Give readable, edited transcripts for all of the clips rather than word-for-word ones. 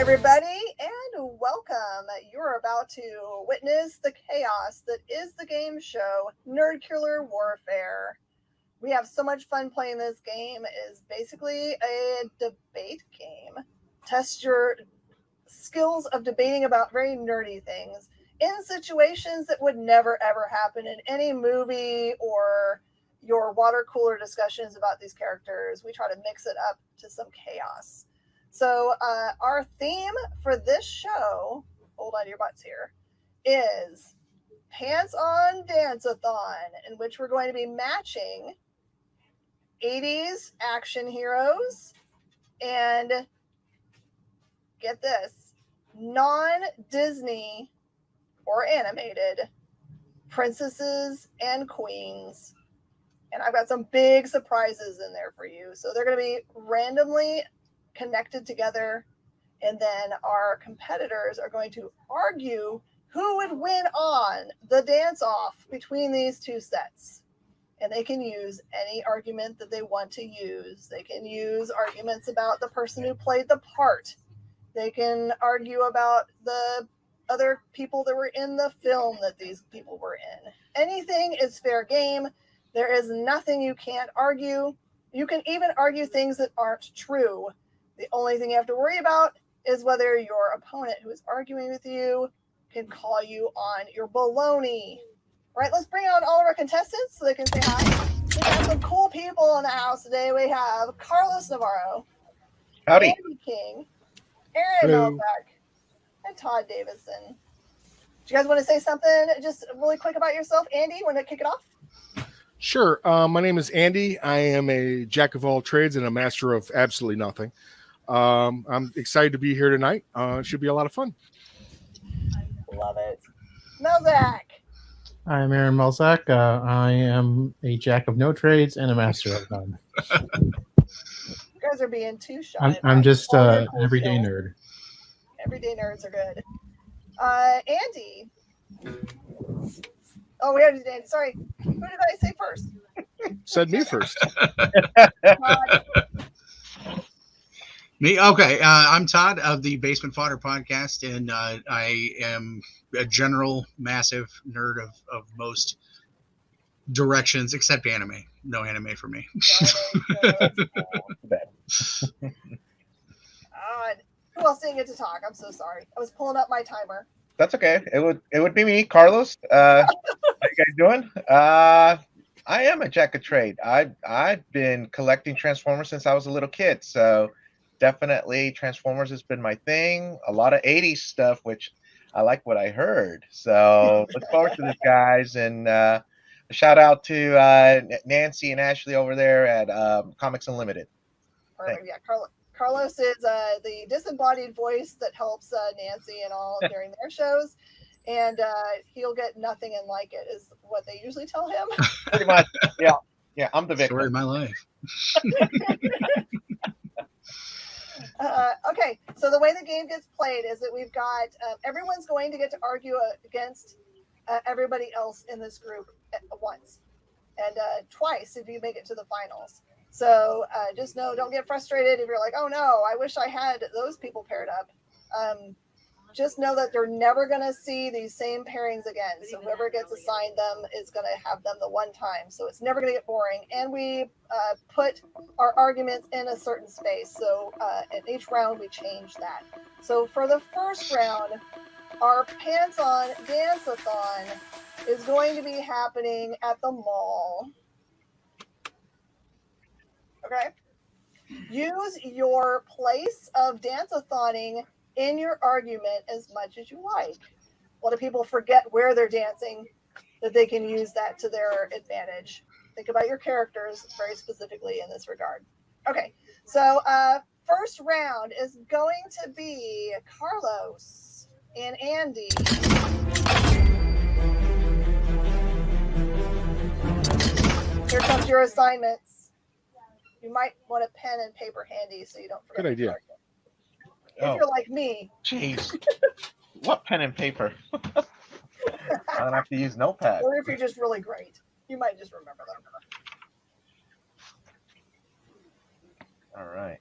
everybody, and welcome. You're about to witness the chaos that is the game show Nerdcular Warfare. We have so much fun playing this game. It is basically a debate game. Test your skills of debating about very nerdy things in situations that would never ever happen in any movie or your water cooler discussions about these characters. We try to mix it up to some chaos. So our theme for this show, hold on to your butts here, is Pants on Dance-a-thon, in which we're going to be matching 80s action heroes and, get this, non-Disney or animated princesses and queens. And I've got some big surprises in there for you. So they're going to be randomly connected together, and then our competitors are going to argue who would win on the dance-off between these two sets. And they can use any argument that they want to use. They can use arguments about the person who played the part. They can argue about the other people that were in the film that these people were in. Anything is fair game. There is nothing you can't argue. You can even argue things that aren't true. The only thing you have to worry about is whether your opponent who is arguing with you can call you on your baloney. All right, let's bring on all of our contestants so they can say hi. We have some cool people in the house today. We have Carlos Navarro, Howdy. Andy King, Aaron Melbeck, and Todd Davison. Do you guys want to say something just really quick about yourself? Andy, want to kick it off? Sure. My name is Andy. I am a jack of all trades and a master of absolutely nothing. I'm excited to be here tonight. It should be a lot of fun. Love it. Melzak. I'm Aaron Melzak. I am a jack of no trades and a master of none. You guys are being too shy. I'm just an everyday nerd. Everyday nerds are good. Andy. Oh, we already did Andy. Sorry. Who did I say first? Said me first. Me? Okay. I'm Todd of the Basement Fodder podcast, and I am a general massive nerd of most directions except anime. No anime for me. Who else didn't get to talk? I'm so sorry. I was pulling up my timer. That's okay. It would be me, Carlos. How you guys doing? I am a jack of trade. I've been collecting Transformers since I was a little kid, so definitely Transformers has been my thing. A lot of 80s stuff, which I like what I heard. So look forward to this, guys. And a shout out to Nancy and Ashley over there at Comics Unlimited. Perfect. Yeah, Carlos is the disembodied voice that helps Nancy and all during their shows. And he'll get nothing and like it is what they usually tell him. Pretty much. Yeah, I'm the victim. Story of my life. Okay, so the way the game gets played is that we've got everyone's going to get to argue against everybody else in this group at once and twice if you make it to the finals. So just know, don't get frustrated if you're like, oh no, I wish I had those people paired up. Just know that they're never going to see these same pairings again. So whoever gets assigned them is going to have them the one time. So it's never going to get boring. And we put our arguments in a certain space. So in each round, we change that. So for the first round, our Pants on Dance-a-thon is going to be happening at the mall. Okay? Use your place of dance-a-thoning in your argument as much as you like. A lot of people forget where they're dancing, that they can use that to their advantage. Think about your characters very specifically in this regard. Okay, so first round is going to be Carlos and Andy. Here comes your assignments. You might want a pen and paper handy so you don't forget. Good idea. If you're like me. Jeez. What pen and paper? I don't have to use notepad. Or if you're just really great, you might just remember them. All right.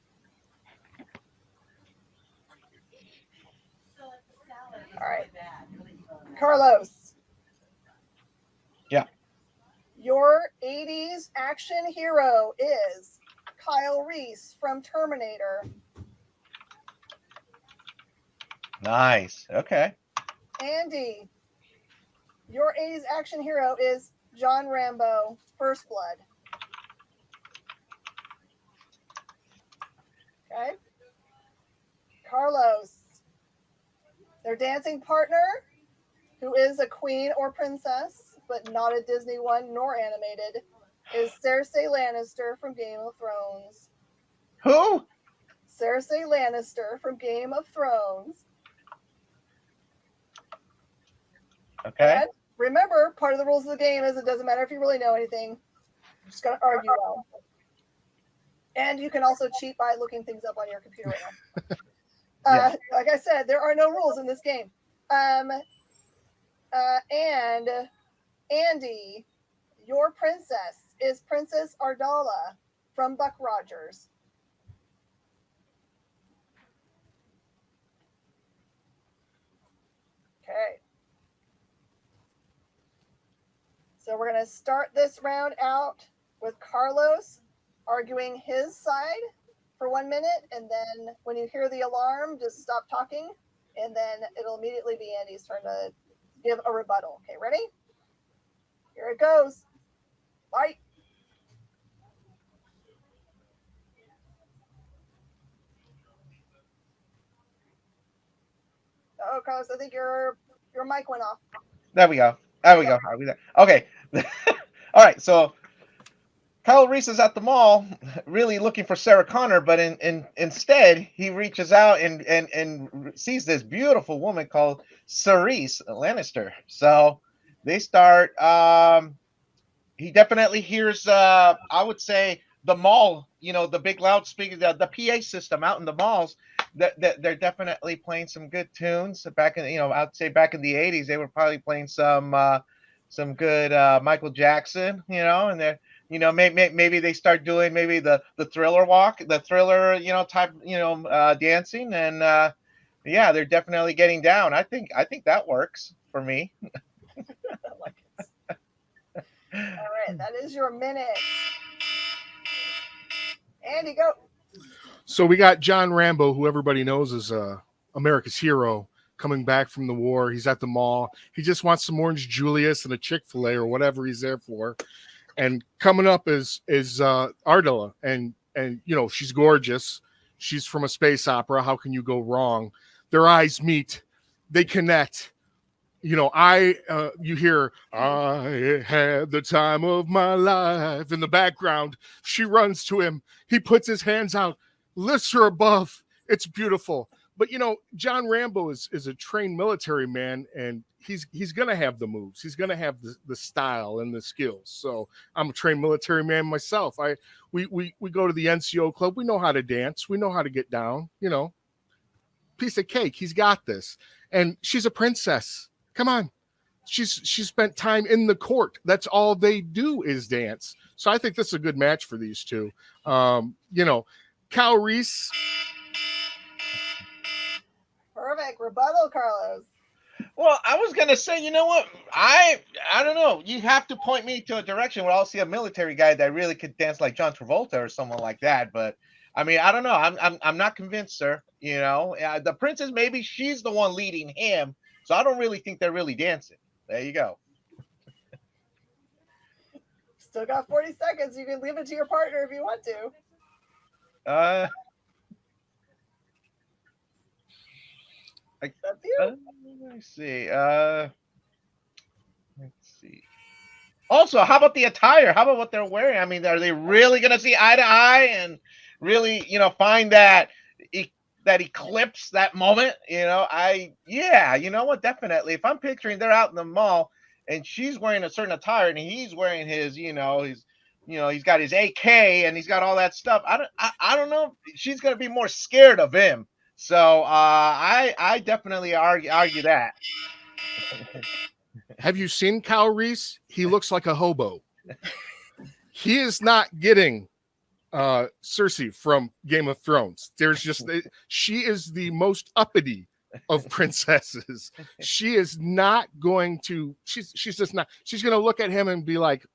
right. Carlos. Yeah. Your 80s action hero is Kyle Reese from Terminator. Nice. Okay. Andy. Your 80s action hero is John Rambo, First Blood. Okay. Carlos. Their dancing partner, who is a queen or princess, but not a Disney one nor animated, is Cersei Lannister from Game of Thrones. Who? Cersei Lannister from Game of Thrones. Okay. And remember, part of the rules of the game is it doesn't matter if you really know anything. You're just going to argue well. And you can also cheat by looking things up on your computer right now. Yeah. Like I said, there are no rules in this game. And Andy, your princess is Princess Ardala from Buck Rogers. Okay. So we're going to start this round out with Carlos arguing his side for 1 minute. And then when you hear the alarm, just stop talking. And then it'll immediately be Andy's turn to give a rebuttal. Okay, ready? Here it goes. Fight. Oh, Carlos, I think your mic went off. There we go. There we go. Are we there? Okay. All right. So Kyle Reese is at the mall, really looking for Sarah Connor, but instead he reaches out and sees this beautiful woman called Cerise Lannister. So they start. He definitely hears. I would say the mall. The big loudspeaker, the PA system out in the malls. That they're definitely playing some good tunes back in. I'd say back in the '80s, they were probably playing some good Michael Jackson. And they're. Maybe they start doing maybe the Thriller walk, the Thriller, type, dancing, and yeah, they're definitely getting down. I think that works for me. All right, that is your minute. Andy, go. So we got John Rambo, who everybody knows is America's hero, coming back from the war. He's at the mall. He just wants some Orange Julius and a Chick-fil-A or whatever he's there for. And coming up is Ardala, and she's gorgeous. She's from a space opera. How can you go wrong? Their eyes meet, they connect. You hear "I had the time of my life" in the background. She runs to him. He puts his hands out, lifts her above. It's beautiful. But John Rambo is a trained military man, and he's gonna have the moves. He's gonna have the style and the skills. So I'm a trained military man myself. We go to the NCO club. We know how to dance. We know how to get down. Piece of cake. He's got this. And she's a princess. Come on. She spent time in the court. That's all they do is dance. So I think this is a good match for these two. Kyle Reese. Perfect. Rebuttal, Carlos. Well, I was gonna say, you know what? I don't know. You have to point me to a direction where I'll see a military guy that really could dance like John Travolta or someone like that. But I mean, I don't know. I'm not convinced, sir. The princess, maybe she's the one leading him. So I don't really think they're really dancing. There you go. Still got 40 seconds. You can leave it to your partner if you want to. That's you. Let me see. Let's see. Also, how about the attire? How about what they're wearing? I mean, are they really going to see eye to eye and really, find that eclipse, that moment? You know what? Definitely. If I'm picturing they're out in the mall and she's wearing a certain attire and he's wearing his, he's got his AK and he's got all that stuff. I don't know. She's going to be more scared of him. So I definitely argue that. Have you seen Kyle Reese? He looks like a hobo. He is not getting Cersei from Game of Thrones. She is the most uppity of princesses. She is not going to. She's just not. She's going to look at him and be like,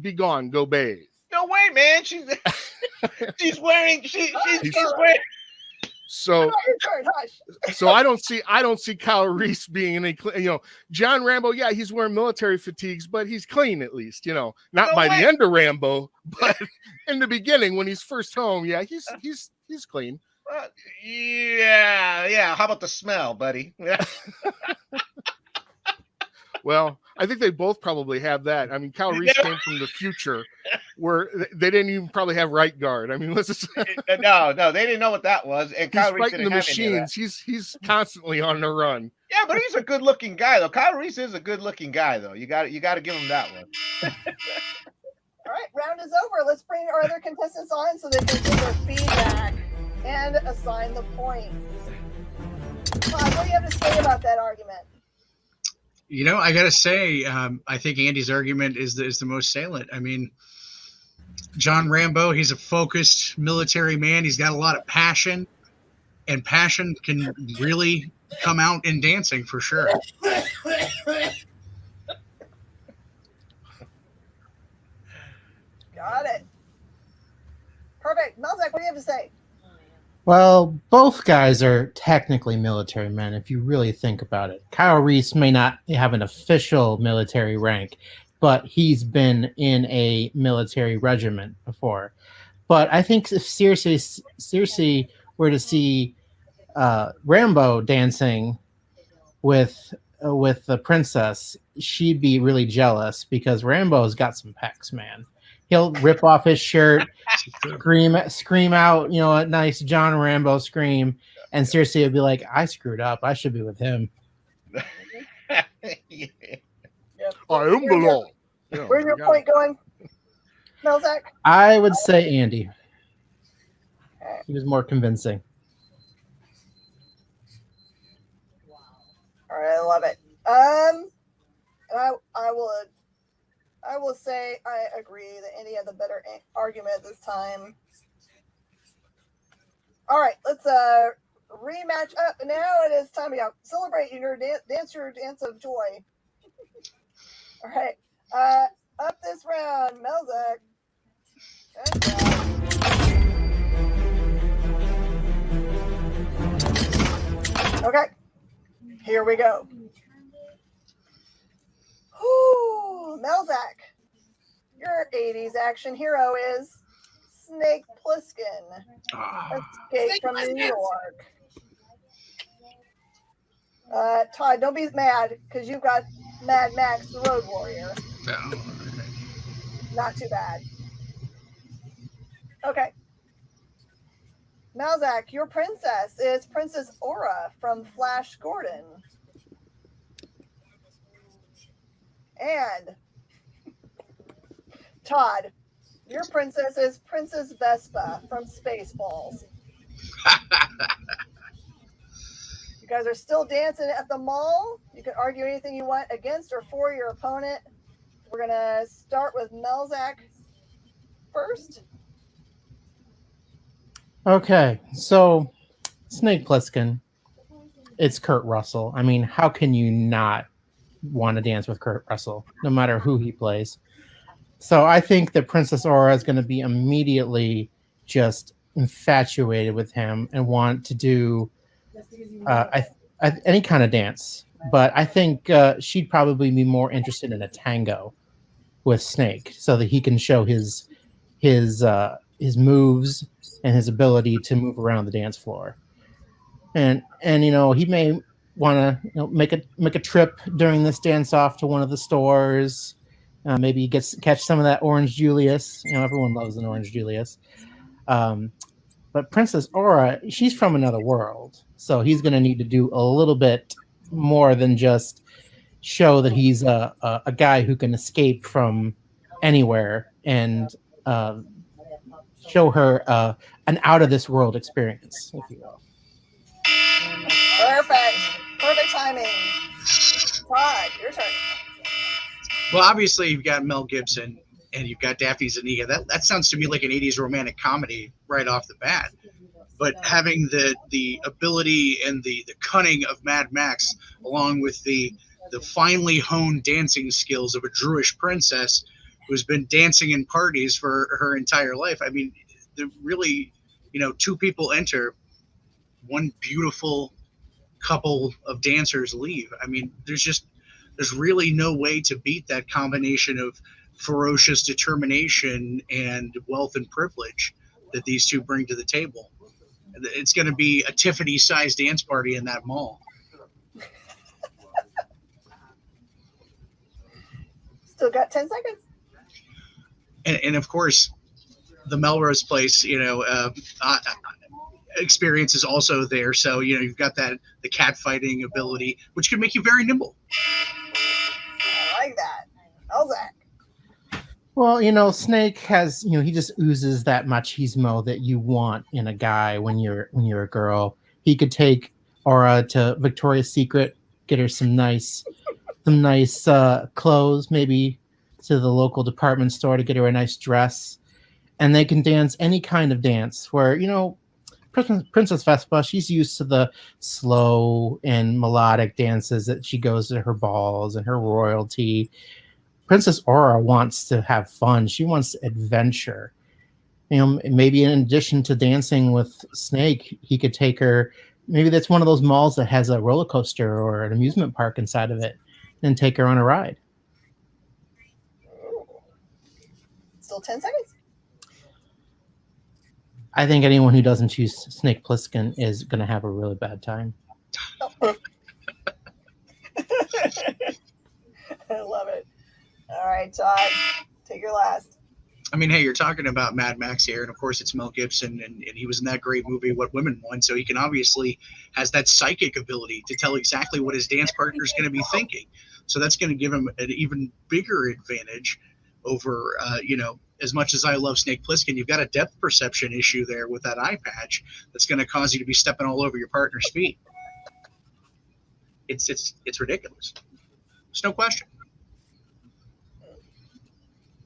"Be gone, go bathe." No way, man. She's wearing. She's wearing. So I don't see Kyle Reese being any, John Rambo. Yeah, he's wearing military fatigues, but he's clean at least, not No by way. the end of Rambo, but in the beginning when he's first home, yeah, he's clean. Yeah. How about the smell, buddy? Well, I think they both probably have that. I mean, Kyle Reese came from the future where they didn't even probably have right guard. I mean, let's No, they didn't know what that was. And Kyle he's Reese fighting the didn't have any of that. machines. He's constantly on the run. Yeah, but he's a good-looking guy, though. Kyle Reese is a good-looking guy, though. You got to give him that one. All right, round is over. Let's bring our other contestants on so they can give their feedback and assign the points. Todd, what do you have to say about that argument? I got to say, I think Andy's argument is the most salient. I mean, John Rambo, he's a focused military man. He's got a lot of passion, and passion can really come out in dancing for sure. Got it. Perfect. Melzak, what do you have to say? Well, both guys are technically military men if you really think about it. Kyle Reese may not have an official military rank, but he's been in a military regiment before. But I think if seriously were to see Rambo dancing with the princess, she'd be really jealous because Rambo's got some pecs, man. He'll rip off his shirt, scream out, a nice John Rambo scream, and seriously, it'd be like, I screwed up. I should be with him. Yeah. I am below. Where's your point going, Melzak? I would say Andy. He was more convincing. All right, I love it. I will say I agree that Andy had the better argument this time. All right, let's rematch up. Now it is time to celebrate your dance of joy. All right, up this round, Melzak. Okay, here we go. Ooh, Melzak, your 80s action hero is Snake Plissken. Escape from New York. Todd, don't be mad because you've got Mad Max, the Road Warrior. Not too bad. Okay. Melzak, your princess is Princess Aura from Flash Gordon. And Todd, your princess is Princess Vespa from Spaceballs. You guys are still dancing at the mall. You can argue anything you want against or for your opponent. We're going to start with Melzak first. Okay, so Snake Plissken, it's Kurt Russell. I mean, how can you not want to dance with Kurt Russell, no matter who he plays? So I think that Princess Aura is going to be immediately just infatuated with him and want to do any kind of dance. But I think she'd probably be more interested in a tango with Snake so that he can show his moves and his ability to move around the dance floor. And he may want to make a trip during this dance off to one of the stores. Maybe catch some of that Orange Julius. Everyone loves an Orange Julius. But Princess Aura, she's from another world, so he's going to need to do a little bit more than just show that he's a guy who can escape from anywhere and show her an out of this world experience, if you will. Perfect timing. Todd, your turn. Well, obviously you've got Mel Gibson and you've got Daphne Zuniga. That sounds to me like an 80s romantic comedy right off the bat. but having the ability and the cunning of Mad Max, along with the finely honed dancing skills of a Druish princess who's been dancing in parties for her entire life. I mean, really, two people enter, one beautiful couple of dancers leave. I mean, there's really no way to beat that combination of ferocious determination and wealth and privilege that these two bring to the table. It's going to be a Tiffany-sized dance party in that mall. Still got 10 seconds. And of course, the Melrose Place, experience is also there. So, you've got the cat fighting ability, which can make you very nimble. I like that. Elzac. Well, Snake has, he just oozes that machismo that you want in a guy when you're a girl. He could take Aura to Victoria's Secret, get her some nice clothes, maybe to the local department store to get her a nice dress, and they can dance any kind of dance where, Princess Vespa, she's used to the slow and melodic dances that she goes to her balls and her royalty. Princess Aura wants to have fun. She wants adventure. Maybe in addition to dancing with Snake, he could take her. Maybe that's one of those malls that has a roller coaster or an amusement park inside of it, and take her on a ride. Still 10 seconds. I think anyone who doesn't choose Snake Plissken is going to have a really bad time. I love it. All right, Todd, take your last. I mean, hey, you're talking about Mad Max here, and of course it's Mel Gibson, and he was in that great movie, What Women Want, so he can obviously has that psychic ability to tell exactly what his dance partner is going to be thinking. So that's going to give him an even bigger advantage over, as much as I love Snake Plissken, you've got a depth perception issue there with that eye patch that's going to cause you to be stepping all over your partner's feet. It's ridiculous. There's no question.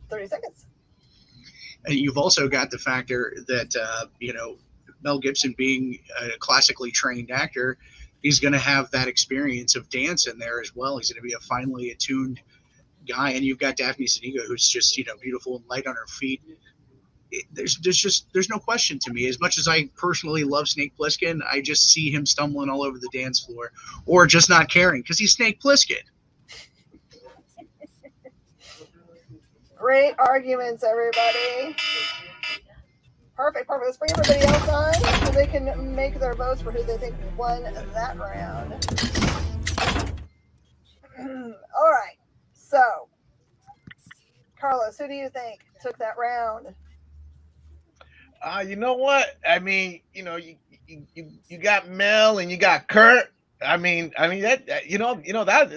30 seconds. And you've also got the factor that, Mel Gibson being a classically trained actor, he's going to have that experience of dance in there as well. He's going to be a finely attuned guy. And you've got Daphne Zuniga, who's just, beautiful and light on her feet. There's no question to me. As much as I personally love Snake Plissken, I just see him stumbling all over the dance floor or just not caring because he's Snake Plissken. Great arguments, everybody. Perfect. Let's bring everybody else on so they can make their votes for who they think won that round. All right. So, Carlos, who do you think took that round? You know what? I mean, you got Mel and you got Kurt. I mean that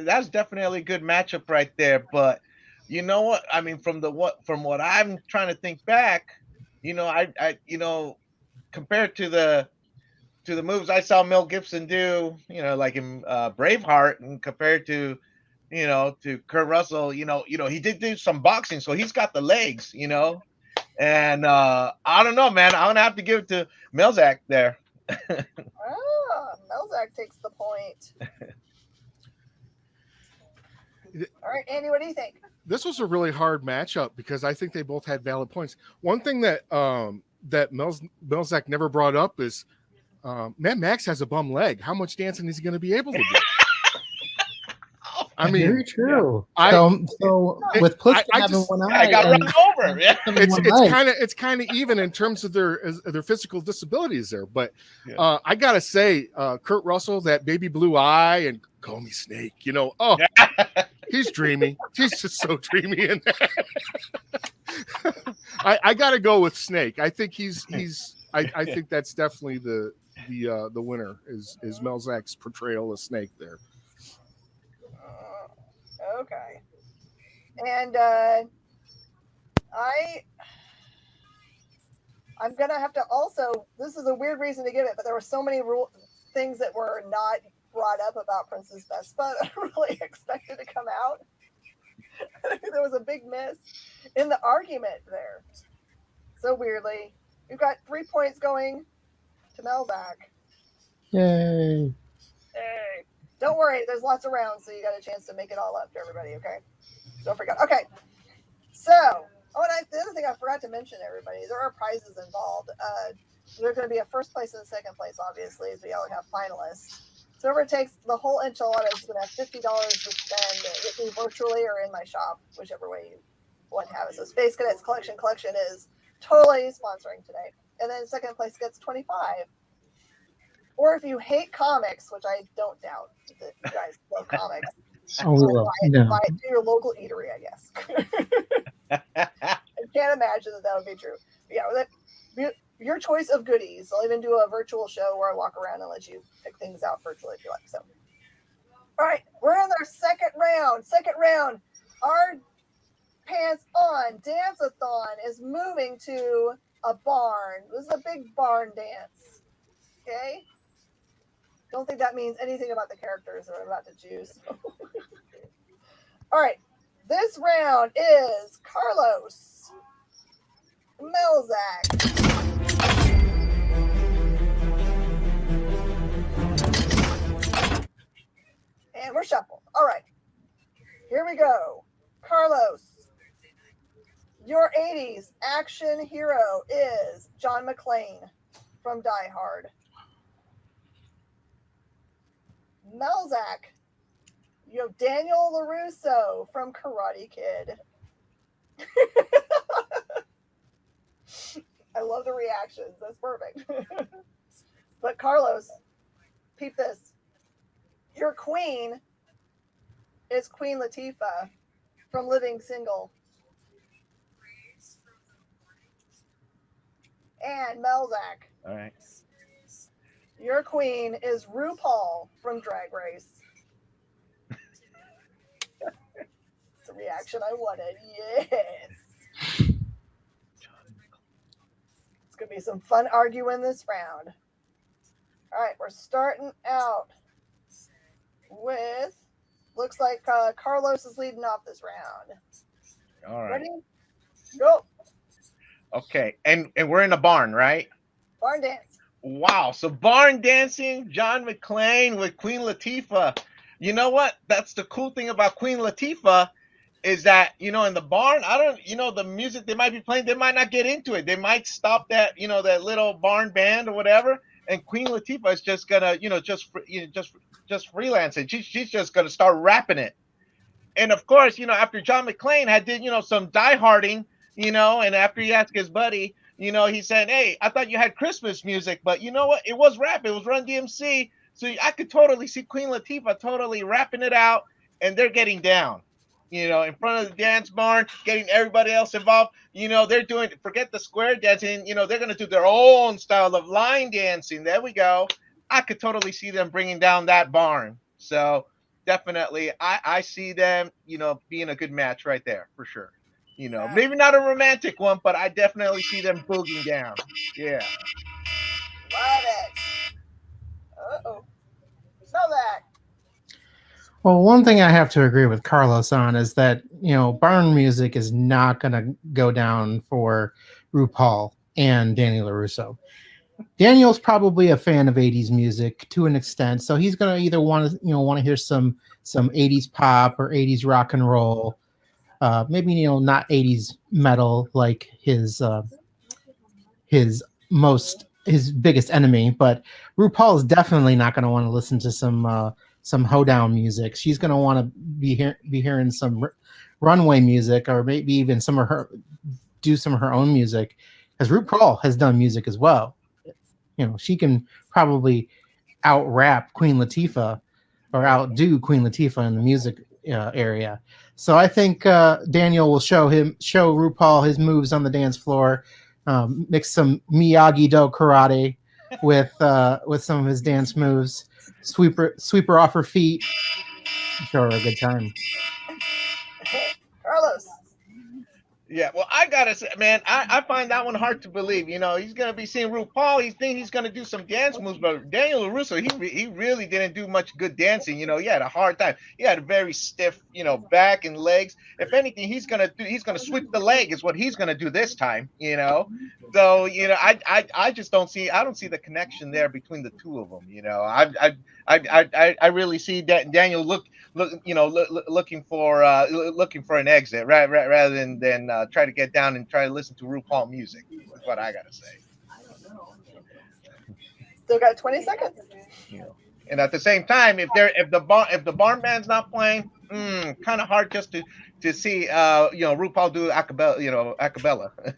that's definitely a good matchup right there. But you know what? I mean, from what I'm trying to think back, I compared to the moves I saw Mel Gibson do, like in Braveheart, and compared to to Kurt Russell, he did do some boxing, so he's got the legs, and I don't know, man. I'm gonna have to give it to Melzac there. Melzac takes the point. All right, Andy, what do you think? This was a really hard matchup because I think they both had valid points. One thing that that Melzac never brought up is Mad Max has a bum leg. How much dancing is he going to be able to do? I mean, very true. I- So with Plissken having one eye, I got run over. Yeah. it's kind of even in terms of their physical disabilities there. But I gotta say, Kurt Russell, that baby blue eye, and call me Snake. He's dreamy. He's just so dreamy in that. I gotta go with Snake. I think I think that's definitely the winner is Melzac's portrayal of Snake there. Okay. And I'm going to have to also, this is a weird reason to give it, but there were so many things that were not brought up about Princess Vespa that I really expected to come out. There was a big miss in the argument there. So weirdly, we've got 3 points going to Melback. Yay. Hey, don't worry. There's lots of rounds, so you got a chance to make it all up to everybody. Okay. Don't forget. Okay. So, the other thing I forgot to mention, everybody, there are prizes involved. There's going to be a first place and a second place, obviously, as we all have finalists. So whoever takes the whole enchilada is going to have $50 to spend with me virtually or in my shop, whichever way you want to have it. So Space Cadets Collection is totally sponsoring today. And then second place gets 25. Or if you hate comics, which I don't doubt that you guys love comics, Oh, we will. No. buy it to your local eatery, I guess. I can't imagine that would be true. But yeah, your choice of goodies. I'll even do a virtual show where I walk around and let you pick things out virtually if you like. So, all right, we're in our second round. Our Pants On Dance-a-thon is moving to a barn. This is a big barn dance. Okay? Don't think that means anything about the characters that I'm about to choose. All right. This round is Carlos, Melzak, and we're shuffled. All right. Here we go. Carlos, your 80s action hero is John McClane from Die Hard. Melzak, you have Daniel LaRusso from Karate Kid. I love the reactions. That's perfect. But Carlos, peep this. Your queen is Queen Latifah from Living Single. And Melzak. All right. Your queen is RuPaul from Drag Race. It's the reaction I wanted. Yes. It's going to be some fun arguing this round. All right, we're starting out with, looks like Carlos is leading off this round. All right. Ready? Go. Okay, and we're in a barn, right? Barn dance. Wow, so barn dancing, John McClane with Queen Latifah. You know what? That's the cool thing about Queen Latifah is that, in the barn, the music they might be playing, they might not get into it. They might stop that, that little barn band or whatever. And Queen Latifah is just gonna, just freelance it. She's just gonna start rapping it. And of course, after John McClane had did, some dieharding, and after he asked his buddy, he said, "Hey, I thought you had Christmas music, but you know what? It was rap. It was Run DMC. So I could totally see Queen Latifah totally rapping it out, and they're getting down, in front of the dance barn, getting everybody else involved. They're doing, forget the square dancing, they're going to do their own style of line dancing. There we go. I could totally see them bringing down that barn. So definitely, I see them, being a good match right there for sure. Maybe not a romantic one, but I definitely see them boogieing down. Yeah. Love it. Uh-oh. Smell that. Well, one thing I have to agree with Carlos on is that, barn music is not going to go down for RuPaul and Daniel LaRusso. Daniel's probably a fan of 80s music to an extent, so he's going to either want to hear some 80s pop or 80s rock and roll. Maybe not 80s metal like his biggest enemy, but RuPaul is definitely not going to want to listen to some hoedown music. She's going to want to be hearing some runway music, or maybe even some of her own music, because RuPaul has done music as well. She can probably out rap Queen Latifah or outdo Queen Latifah in the music area. So I think Daniel will show RuPaul his moves on the dance floor, mix some Miyagi-Do karate with some of his dance moves, sweep her off her feet, show her a good time. Carlos. Yeah, well, I gotta say, man, I find that one hard to believe. He's gonna be seeing RuPaul. He thinks he's gonna do some dance moves, but Daniel LaRusso, he really didn't do much good dancing. He had a hard time. He had a very stiff, back and legs. If anything, he's gonna sweep the leg is what he's gonna do this time. So I just don't see the connection there between the two of them. I really see that Daniel looking for an exit rather than try to get down and try to listen to RuPaul music. Is what I gotta say. Still got 20 seconds. And at the same time, if the barn band's not playing, kind of hard just to see RuPaul do acapella.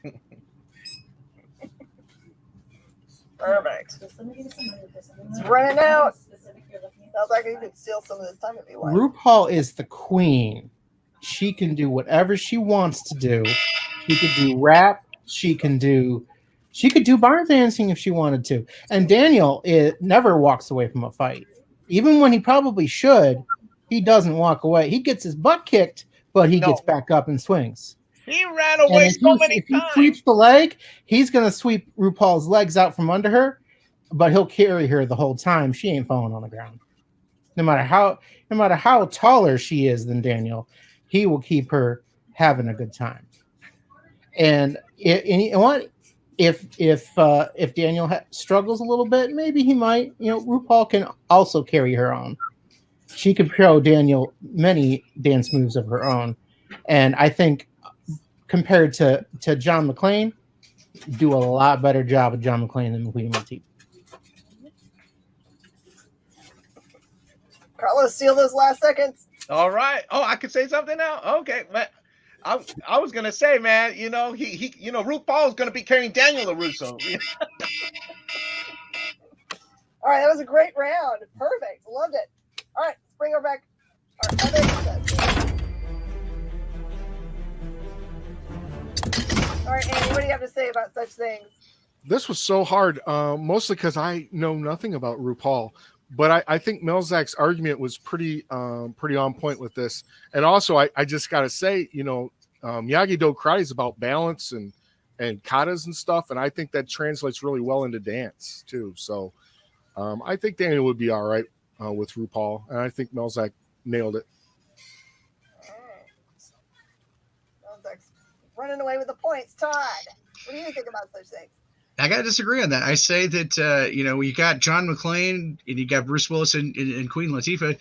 Perfect. It's running out. Sounds like you could steal some of this time if you want. RuPaul is the queen. She can do whatever she wants to do. She could do rap. She could do barn dancing if she wanted to. And Daniel never walks away from a fight. Even when he probably should, he doesn't walk away. He gets his butt kicked, but he gets back up and swings. He ran away so many times. If he sweeps the leg, he's going to sweep RuPaul's legs out from under her, but he'll carry her the whole time. She ain't falling on the ground. No matter how taller she is than Daniel, he will keep her having a good time. And if Daniel struggles a little bit, maybe he might. RuPaul can also carry her on. She could show Daniel many dance moves of her own, and I think compared to John McClane, do a lot better job of John McClane than Queen Latifah. Carlos, steal those last seconds. All right. Oh, I could say something now. Okay, man. I was gonna say, man. He RuPaul's gonna be carrying Daniel LaRusso. All right, that was a great round. Perfect. Loved it. All right, let's bring her back. Our other contestant. All right, Andy, what do you have to say about such things? This was so hard, mostly because I know nothing about RuPaul. But I think Melzak's argument was pretty on point with this. And also, I just got to say, Miyagi-Do karate is about balance and katas and stuff. And I think that translates really well into dance, too. So I think Daniel would be all right with RuPaul. And I think Melzak nailed it. Melzak's running away with the points. Todd, what do you think about such things? I got to disagree on that. I say that, you got John McClane and you got Bruce Willis and Queen Latifah.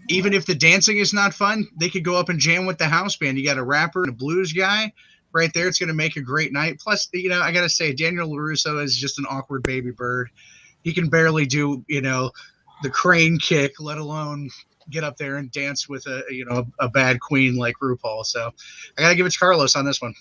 Even if the dancing is not fun, they could go up and jam with the house band. You got a rapper and a blues guy right there. It's going to make a great night. Plus, I got to say, Daniel LaRusso is just an awkward baby bird. He can barely do, the crane kick, let alone get up there and dance with a bad queen like RuPaul. So I got to give it to Carlos on this one.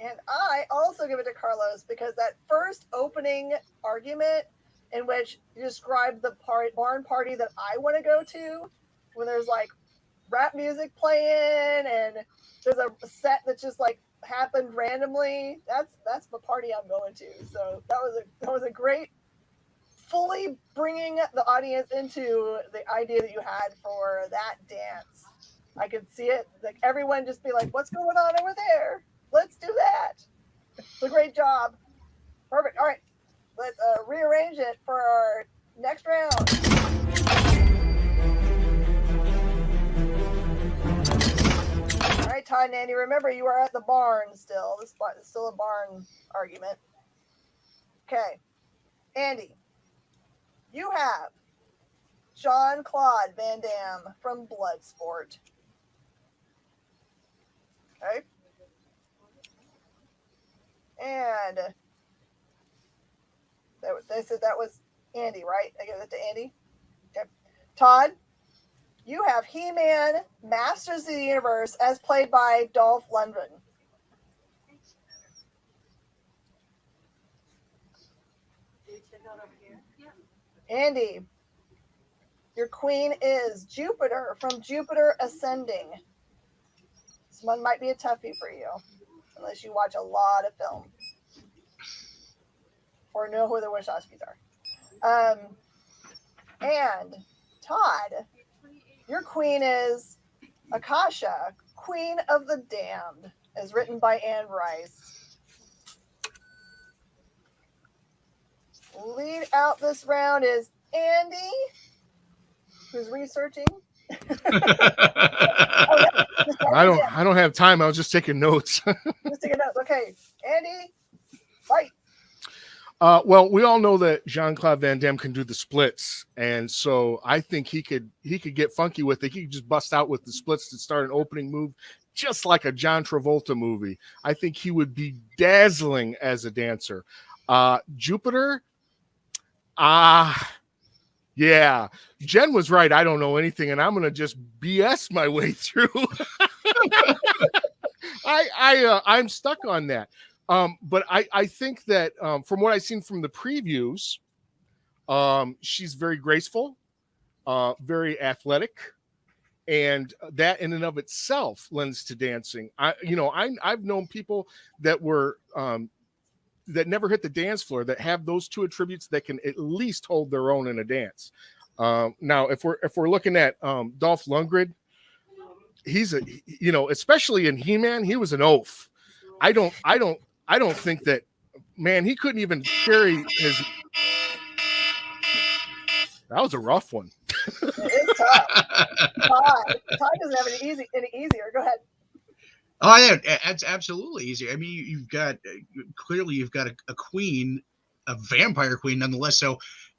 And I also give it to Carlos because that first opening argument in which you described the barn party that I want to go to, when there's like rap music playing and there's a set that just like happened randomly, that's the party I'm going to. So that was a great, fully bringing the audience into the idea that you had for that dance. I could see it, like everyone just be like, what's going on over there? Let's do that. It's a great job. Perfect. All right. Let's rearrange it for our next round. All right, Todd and Andy, remember you are at the barn still. This is still a barn argument. Okay. Andy, you have Jean-Claude Van Damme from Bloodsport. Okay. And they said that was Andy, right? I give it to Andy. Okay. Todd, you have He-Man, Masters of the Universe, as played by Dolph Lundgren. Andy, your queen is Jupiter from Jupiter Ascending. This one might be a toughie for you, unless you watch a lot of film or know who the Wachowskis are. And Todd, your queen is Akasha, Queen of the Damned, as written by Anne Rice. Lead out this round is Andy, who's researching. Oh yeah, just write it down. I don't have time. I was just taking notes. Just take a note. Okay, Andy, fight. Well, we all know that Jean-Claude Van Damme can do the splits, and so I think he could get funky with it. He could just bust out with the splits to start an opening move, just like a John Travolta movie. I think he would be dazzling as a dancer. Jupiter, yeah, Jen was right. I don't know anything, and I'm gonna just BS my way through. I'm stuck on that. But I think that from what I've seen from the previews, she's very graceful, very athletic, and that in and of itself lends to dancing. I've known people that were that never hit the dance floor that have those two attributes that can at least hold their own in a dance. Now, if we're looking at Dolph Lundgren, he's especially in He-Man, he was an oaf. I don't think that, man, he couldn't even carry his. That was a rough one. It is tough. Todd doesn't have any easier. Go ahead. Oh yeah, it's absolutely easy. I mean, you've got a queen, a vampire queen, nonetheless. So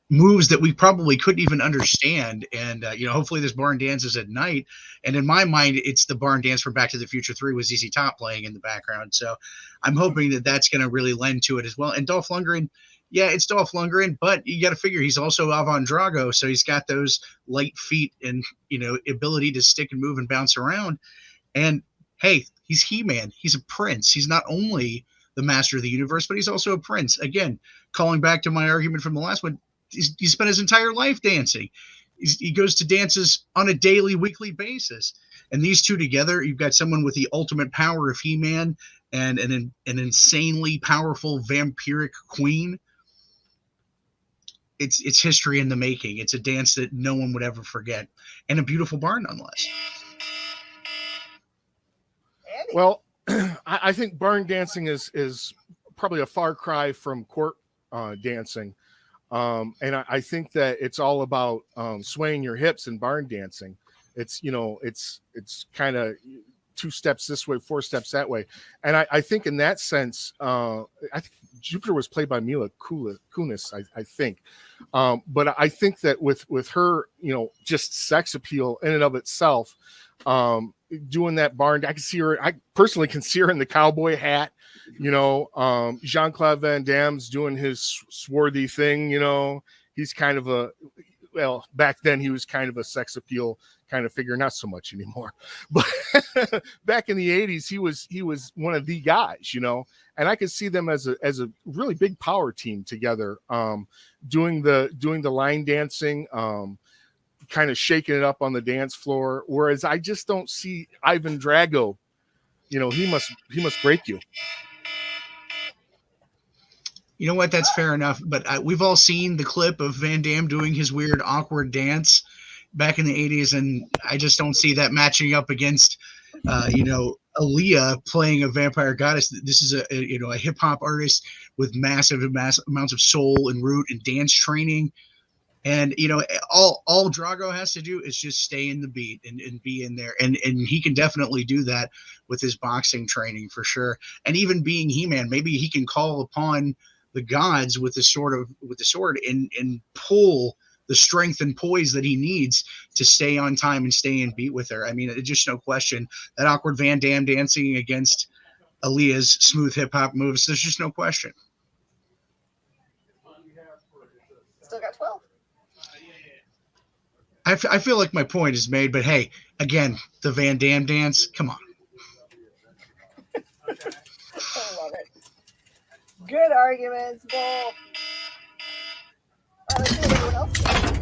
moves that we probably couldn't even understand, and hopefully this barn dance is at night. And in my mind, it's the barn dance from Back to the Future 3 with ZZ Top playing in the background. So I'm hoping that that's going to really lend to it as well. And Dolph Lundgren, yeah, it's Dolph Lundgren, but you got to figure he's also Ivan Drago, so he's got those light feet and ability to stick and move and bounce around. And hey, he's He-Man. He's a prince. He's not only the master of the universe, but he's also a prince. Again, calling back to my argument from the last one, he spent his entire life dancing. He goes to dances on a daily, weekly basis. And these two together, you've got someone with the ultimate power of He-Man and an insanely powerful vampiric queen. It's history in the making. It's a dance that no one would ever forget. And a beautiful barn, nonetheless. Well, I think barn dancing is probably a far cry from court dancing. And I think that it's all about swaying your hips in barn dancing. It's kind of 2 steps this way, 4 steps that way. And I think in that sense, I think Jupiter was played by Mila Kunis, I think. But I think that with her, just sex appeal in and of itself, doing that barn, I personally can see her in the cowboy hat. Jean-Claude Van Damme's doing his swarthy thing. He's kind of back then he was kind of a sex appeal kind of figure, not so much anymore. But back in the 80s, he was one of the guys, and I could see them as a really big power team together, doing the line dancing, kind of shaking it up on the dance floor. Whereas I just don't see Ivan Drago. He must break you. You know what? That's fair enough. But we've all seen the clip of Van Damme doing his weird, awkward dance back in the 80s, and I just don't see that matching up against, Aaliyah playing a vampire goddess. This is a hip hop artist with massive amounts of soul and root and dance training. And all Drago has to do is just stay in the beat and be in there, and he can definitely do that with his boxing training for sure. And even being He-Man, maybe he can call upon the gods with the sword and pull the strength and poise that he needs to stay on time and stay in beat with her. I mean, just no question that awkward Van Damme dancing against Aaliyah's smooth hip hop moves. There's just no question. Still got 12. I feel like my point is made, but hey, again, the Van Damme dance, come on. I love it. Good arguments, Bull. Let's see what everyone else thinks.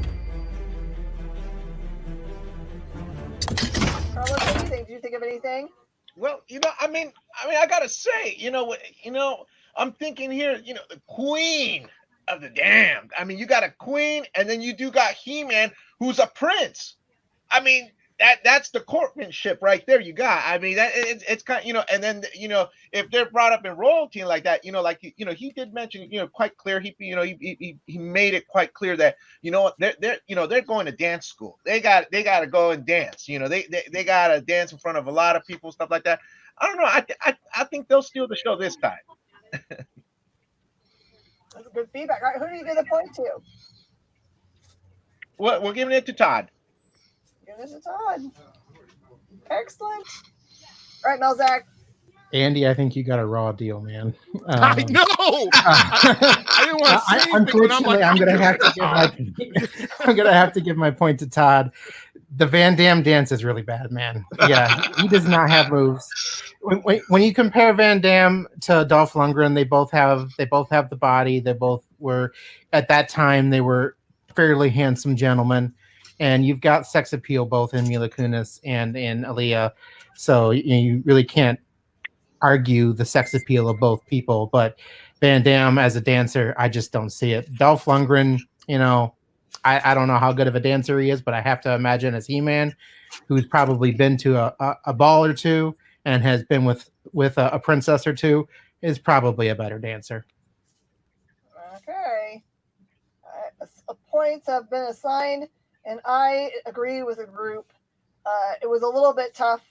Carlos, what do you think? Did you think of anything? Well, I gotta say, I'm thinking here, the queen of the damned. I mean, you got a queen, and then you got He-Man, who's a prince. I mean, that's the courtmanship right there. You got. I mean, that it's kind of, and then if they're brought up in royalty like that, like he did mention, quite clear. He made it quite clear that they're going to dance school. They got to go and dance. They got to dance in front of a lot of people, stuff like that. I don't know. I think they'll steal the show this time. That's good feedback. All right, who do you give the point to? We're giving it to Todd. Give it to Todd. Excellent. All right, Melzak. Andy, I think you got a raw deal, man. I know. I didn't want to say anything, unfortunately, I'm gonna have to give my point to Todd. The Van Damme dance is really bad, man. Yeah, he does not have moves. When you compare Van Damme to Dolph Lundgren, they both have the body. They both were, at that time, they were fairly handsome gentlemen, and you've got sex appeal both in Mila Kunis and in Aaliyah, so you really can't argue the sex appeal of both people. But Van Damme as a dancer, I just don't see it. Dolph Lundgren, I don't know how good of a dancer he is, but I have to imagine as He-Man, who's probably been to a ball or two and has been with a princess or two, is probably a better dancer. Okay. Points have been assigned, and I agree with the group. It was a little bit tough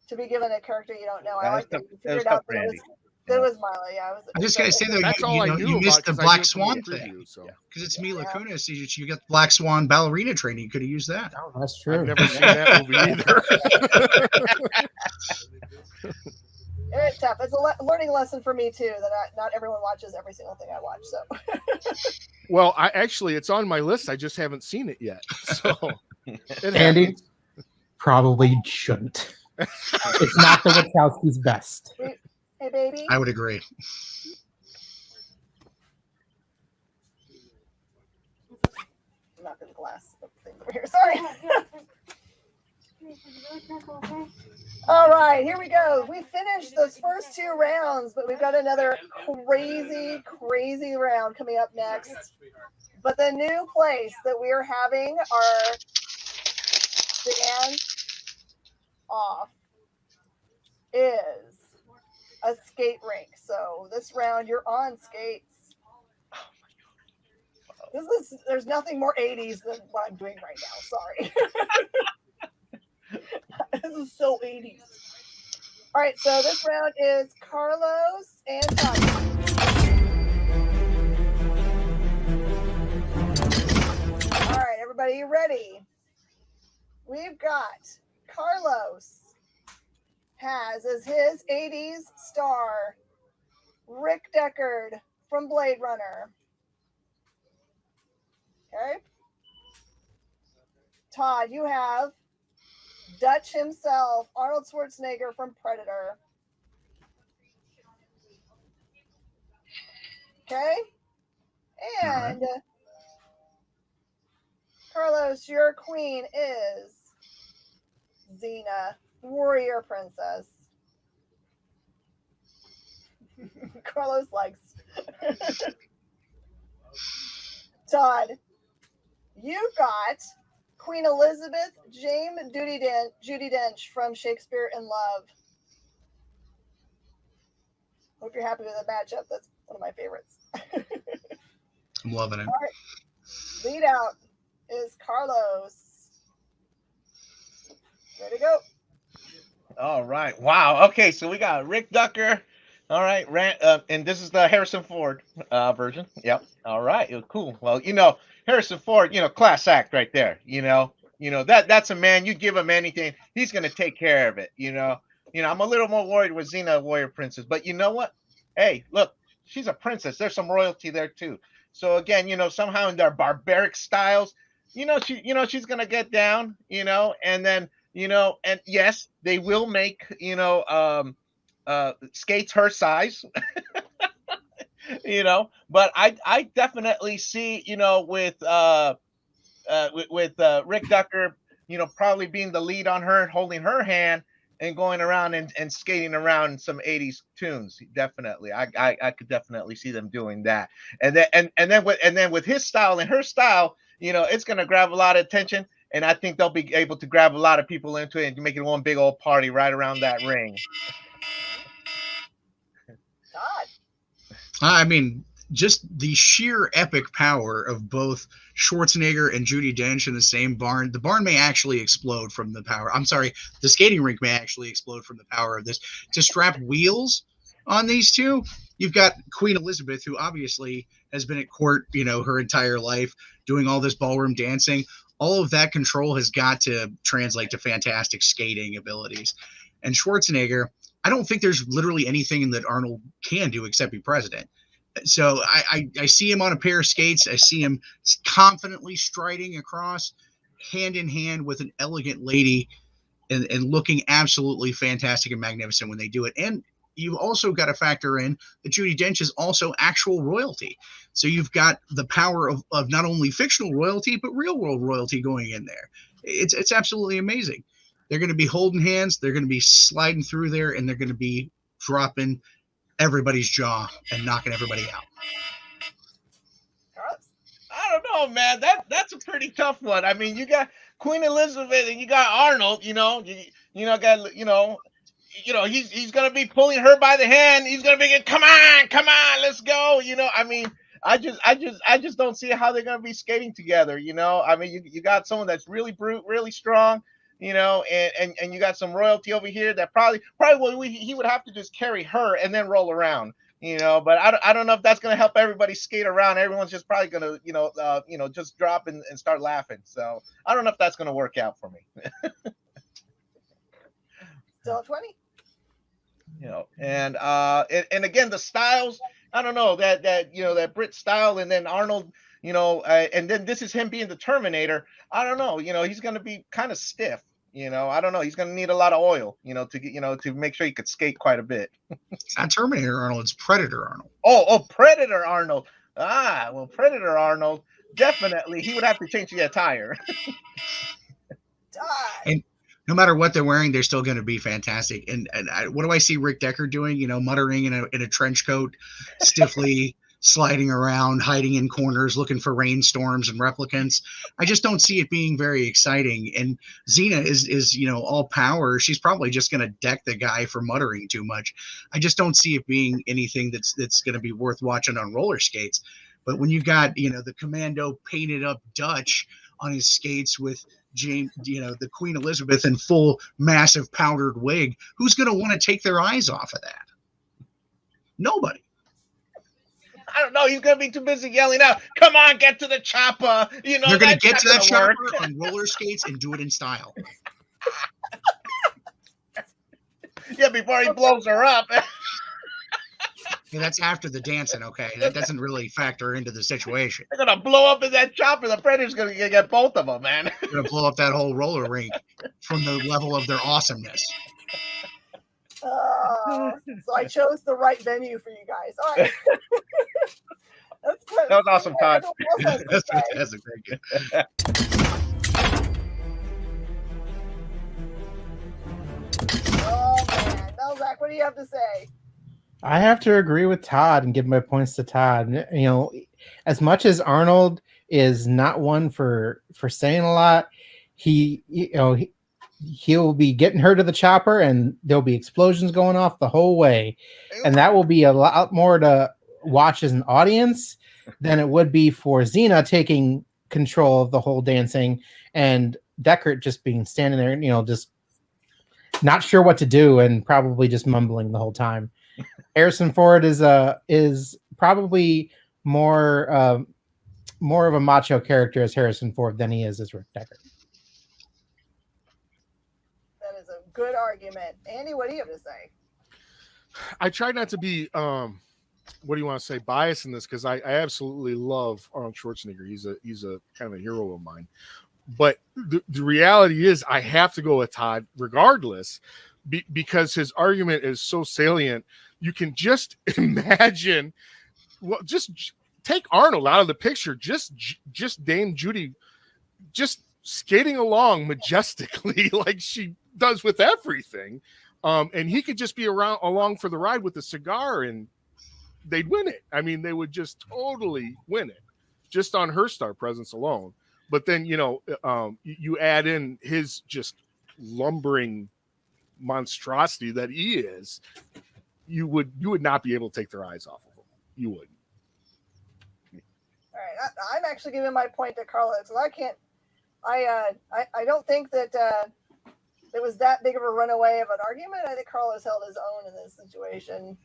to be given a character you don't know. I like that you figured out that it was Mila. Yeah, I just gotta say though, that's all I knew. You missed the Black Swan thing because it's Mila Kunis. You got Black Swan ballerina training. You could have used that. Oh, that's true. I've never seen that movie either. It's tough. It's a learning lesson for me too. That not everyone watches every single thing I watch. So. Well, it's on my list. I just haven't seen it yet. So, Andy probably shouldn't. It's not the Wachowski's best. Hey, baby. I would agree. I'm not going to glass thing over here. Sorry. All right, here we go. We finished those first two rounds, but we've got another crazy round coming up next. But the new place that we're having our dance off is a skate rink. So this round you're on skates. There's nothing more 80s than what I'm doing right now. Sorry. This is so 80s. All right, so this round is Carlos and Tanya. All right, everybody, you ready? We've got Carlos has as his 80s star Rick Deckard from Blade Runner. Okay. Todd, you have Dutch himself, Arnold Schwarzenegger from Predator. Okay. And Carlos, your queen is Xena, warrior princess. Carlos likes. Todd, you've got Queen Elizabeth, Judi Dench from Shakespeare in Love. Hope you're happy with the matchup. That's one of my favorites. I'm loving it. All right. Lead out is Carlos. Ready to go. All right. Wow. Okay, so we got Rick Deckard. All right, and this is the Harrison Ford version. Yep. All right. Cool. Well, Harrison Ford, class act right there. That's a man. You give him anything, he's gonna take care of it. I'm a little more worried with Xena, warrior princess, but you know what? Hey, look, she's a princess. There's some royalty there too. So again, somehow in their barbaric styles, she's gonna get down. And then and yes, they will make skates her size. But I definitely see with Rick Deckard probably being the lead on her, holding her hand and going around and skating around some 80s tunes. Definitely, I could definitely see them doing that. And then with his style and her style, it's gonna grab a lot of attention. and I think they'll be able to grab a lot of people into it and make it one big old party right around that ring. Todd. I mean, just the sheer epic power of both Schwarzenegger and Judi Dench in the same barn. The barn may actually explode from the power. I'm sorry, the skating rink may actually explode from the power of this. To strap wheels on these two, you've got Queen Elizabeth, who obviously has been at court, her entire life, doing all this ballroom dancing. All of that control has got to translate to fantastic skating abilities. And Schwarzenegger, I don't think there's literally anything that Arnold can do except be president. So I see him on a pair of skates. I see him confidently striding across hand in hand with an elegant lady and looking absolutely fantastic and magnificent when they do it. And you also got to factor in that Judi Dench is also actual royalty. So you've got the power of not only fictional royalty, but real world royalty going in there. It's absolutely amazing. They're going to be holding hands. They're going to be sliding through there, and they're going to be dropping everybody's jaw and knocking everybody out. I don't know, man. That's a pretty tough one. I mean, you got Queen Elizabeth and you got Arnold. He's gonna be pulling her by the hand. He's gonna be, come on, let's go. I mean, I just don't see how they're gonna be skating together. I mean, you got someone that's really brute, really strong. And you got some royalty over here that probably he would have to just carry her and then roll around, but I don't know if that's going to help everybody skate around. Everyone's just probably going to, just drop and start laughing. So I don't know if that's going to work out for me. Still 20. And again, the styles, I don't know that Brit style, and then Arnold, and then this is him being the Terminator. I don't know, he's going to be kind of stiff. I don't know. He's going to need a lot of oil, to get, to make sure he could skate quite a bit. It's not Terminator Arnold. It's Predator Arnold. Oh, Predator Arnold. Well, Predator Arnold, definitely. He would have to change the attire. And no matter what they're wearing, they're still going to be fantastic. And what do I see Rick Decker doing? Muttering in a trench coat, stiffly sliding around, hiding in corners, looking for rainstorms and replicants. I just don't see it being very exciting. And Xena is all power. She's probably just going to deck the guy for muttering too much. I just don't see it being anything that's going to be worth watching on roller skates. But when you got, the commando painted up Dutch on his skates with James, the Queen Elizabeth in full massive powdered wig, who's going to want to take their eyes off of that? Nobody. I don't know. He's going to be too busy yelling out, "Come on, get to the chopper." They're going to get to that chopper on roller skates and do it in style. Yeah, before he blows her up. Yeah, that's after the dancing, okay? That doesn't really factor into the situation. They're going to blow up in that chopper. The Predator's going to get both of them, man. They're going to blow up that whole roller rink from the level of their awesomeness. So I chose the right venue for you guys. All right. That was awesome, Todd. That's fantastic. Very good. Oh, man. Now, Zach, what do you have to say? I have to agree with Todd and give my points to Todd. As much as Arnold is not one for saying a lot, he'll be getting her to the chopper and there'll be explosions going off the whole way. And that will be a lot more to watch as an audience than it would be for Xena taking control of the whole dancing and Deckard just being standing there, just not sure what to do and probably just mumbling the whole time. Harrison Ford is probably more of a macho character as Harrison Ford than he is as Rick Deckard. That is a good argument. Andy, what do you have to say? I try not to be what do you want to say, biased in this, because I absolutely love Arnold Schwarzenegger. He's a kind of a hero of mine. But the reality is I have to go with Todd regardless, because his argument is so salient. You can just imagine, well, just take Arnold out of the picture. Just Dame Judy just skating along majestically like she does with everything. And he could just be along for the ride with a cigar and they'd win it. I mean, they would just totally win it just on her star presence alone. But then, you add in his just lumbering monstrosity that he is, you would not be able to take their eyes off of him. You wouldn't. All right, I'm actually giving my point to Carlos. I don't think that it was that big of a runaway of an argument. I think Carlos held his own in this situation.